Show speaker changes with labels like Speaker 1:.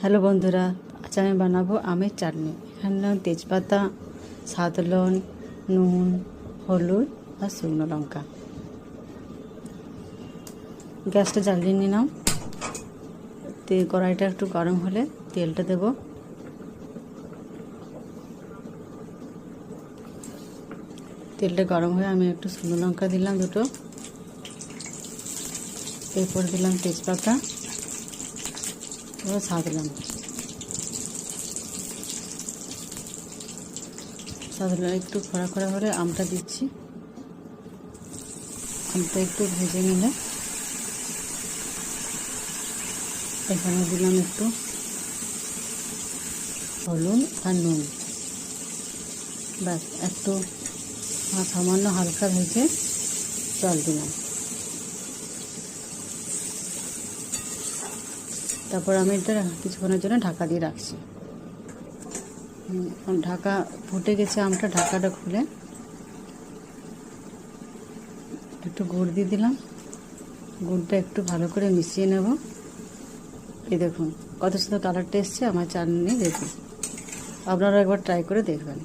Speaker 1: Hello বন্ধুরা, আজ আমি বানাবো আমের চাটনি। এখানে তেজপাতা, সাত লবণ, নুন, হলুদ আর শুকনো লঙ্কা। গ্যাসটা জ্বালিয়ে নিলাম। কড়াইটা একটু গরম হলে তেলটা দেব। তেলটা গরম হয়ে আমি একটু শুকনো লঙ্কা দিলাম দুটো, এরপর দিলাম তেজপাতা, এবার সাত লবণ। একটু খড়া খড়া হলে আমটা দিচ্ছি। আমটা একটু ভেজে নিলে এখানে দিলাম একটু হলুদ আর নুন। ব্যাস, একটু সামান্য হালকা ভেজে জল দিলাম। তারপর আমি এটা কিছুক্ষণের জন্য ঢাকা দিয়ে রাখছি। ঢাকা ফুটে গেছে আমটা, ঢাকাটা খুলে একটু গুড় দিয়ে দিলাম। গুড়টা একটু ভালো করে মিশিয়ে নেব। এই দেখুন কত সুন্দর কালারটা এসছে আমার চাটনি। দেখুন, আপনারা একবার ট্রাই করে দেখবেন।